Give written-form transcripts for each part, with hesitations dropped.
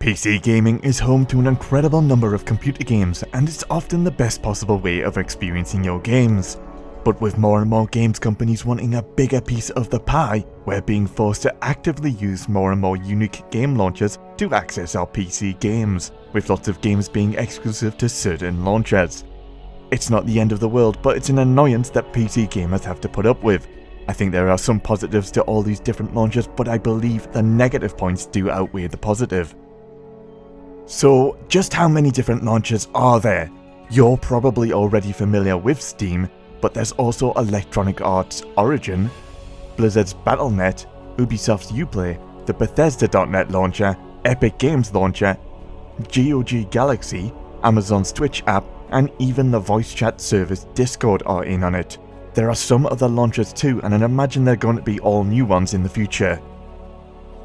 PC gaming is home to an incredible number of computer games, and it's often the best possible way of experiencing your games. But with more and more games companies wanting a bigger piece of the pie, we're being forced to actively use more and more unique game launchers to access our PC games, with lots of games being exclusive to certain launchers. It's not the end of the world, but it's an annoyance that PC gamers have to put up with. I think there are some positives to all these different launchers, but I believe the negative points do outweigh the positive. So, just how many different launchers are there? You're probably already familiar with Steam, but there's also Electronic Arts Origin, Blizzard's Battle.net, Ubisoft's Uplay, the Bethesda.net launcher, Epic Games launcher, GOG Galaxy, Amazon's Twitch app, and even the voice chat service Discord are in on it. There are some other launchers too, and I imagine they're going to be all new ones in the future.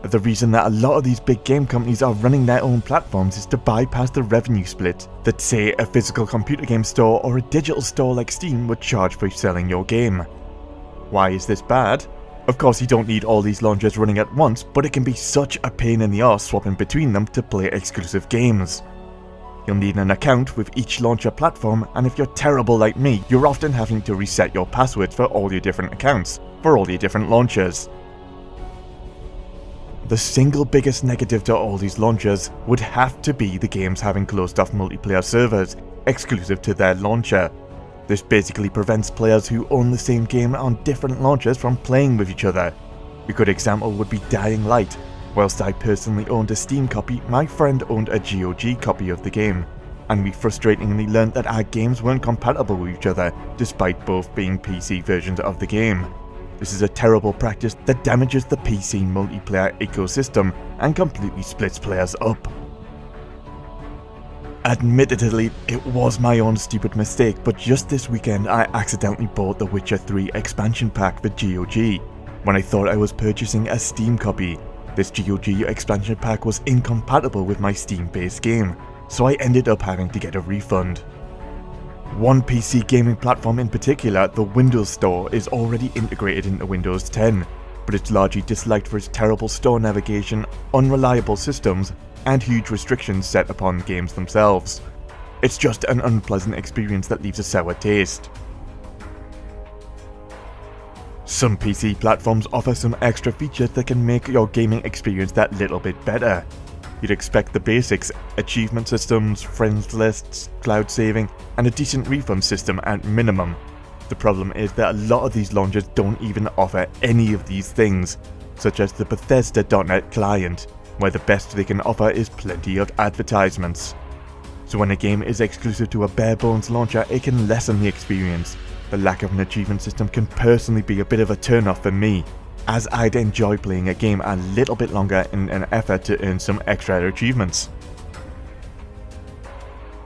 The reason that a lot of these big game companies are running their own platforms is to bypass the revenue split that, say, a physical computer game store or a digital store like Steam would charge for selling your game. Why is this bad? Of course, you don't need all these launchers running at once, but it can be such a pain in the arse swapping between them to play exclusive games. You'll need an account with each launcher platform, and if you're terrible like me, you're often having to reset your passwords for all your different accounts, for all your different launchers. The single biggest negative to all these launchers would have to be the games having closed-off multiplayer servers, exclusive to their launcher. This basically prevents players who own the same game on different launchers from playing with each other. A good example would be Dying Light. Whilst I personally owned a Steam copy, my friend owned a GOG copy of the game, and we frustratingly learned that our games weren't compatible with each other, despite both being PC versions of the game. This is a terrible practice that damages the PC multiplayer ecosystem and completely splits players up. Admittedly, it was my own stupid mistake, but just this weekend I accidentally bought the Witcher 3 expansion pack for GOG, when I thought I was purchasing a Steam copy. This GOG expansion pack was incompatible with my Steam-based game, so I ended up having to get a refund. One PC gaming platform in particular, the Windows Store, is already integrated into Windows 10, but it's largely disliked for its terrible store navigation, unreliable systems, and huge restrictions set upon games themselves. It's just an unpleasant experience that leaves a sour taste. Some PC platforms offer some extra features that can make your gaming experience that little bit better. You'd expect the basics: achievement systems, friends lists, cloud saving, and a decent refund system at minimum. The problem is that a lot of these launchers don't even offer any of these things, such as the Bethesda.net client, where the best they can offer is plenty of advertisements. So when a game is exclusive to a bare bones launcher, it can lessen the experience. The lack of an achievement system can personally be a bit of a turn-off for me, as I'd enjoy playing a game a little bit longer in an effort to earn some extra achievements.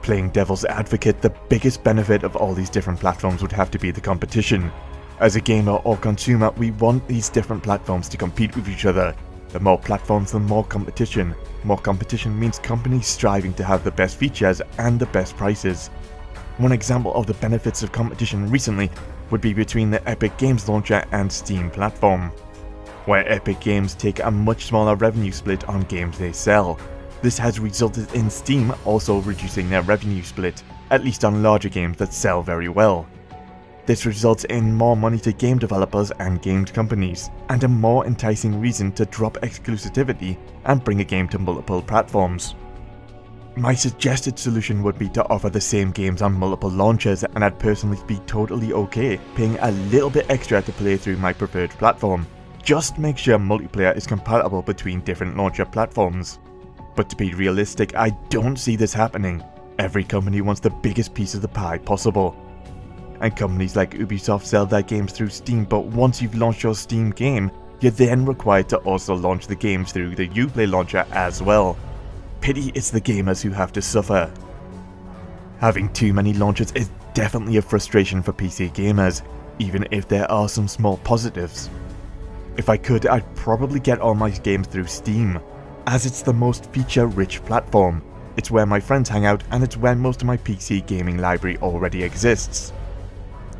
Playing devil's advocate, the biggest benefit of all these different platforms would have to be the competition. As a gamer or consumer, we want these different platforms to compete with each other. The more platforms, the more competition. More competition means companies striving to have the best features and the best prices. One example of the benefits of competition recently would be between the Epic Games launcher and Steam platform, where Epic Games take a much smaller revenue split on games they sell. This has resulted in Steam also reducing their revenue split, at least on larger games that sell very well. This results in more money to game developers and game companies, and a more enticing reason to drop exclusivity and bring a game to multiple platforms. My suggested solution would be to offer the same games on multiple launchers, and I'd personally be totally okay paying a little bit extra to play through my preferred platform. Just make sure multiplayer is compatible between different launcher platforms. But to be realistic, I don't see this happening. Every company wants the biggest piece of the pie possible. And companies like Ubisoft sell their games through Steam, but once you've launched your Steam game, you're then required to also launch the games through the Uplay launcher as well. Pity it's the gamers who have to suffer. Having too many launchers is definitely a frustration for PC gamers, even if there are some small positives. If I could, I'd probably get all my games through Steam, as it's the most feature-rich platform. It's where my friends hang out, and it's where most of my PC gaming library already exists.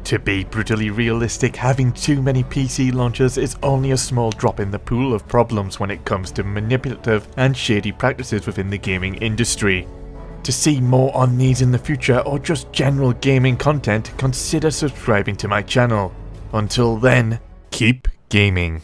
To be brutally realistic, having too many PC launchers is only a small drop in the pool of problems when it comes to manipulative and shady practices within the gaming industry. To see more on these in the future or just general gaming content, consider subscribing to my channel. Until then, keep gaming.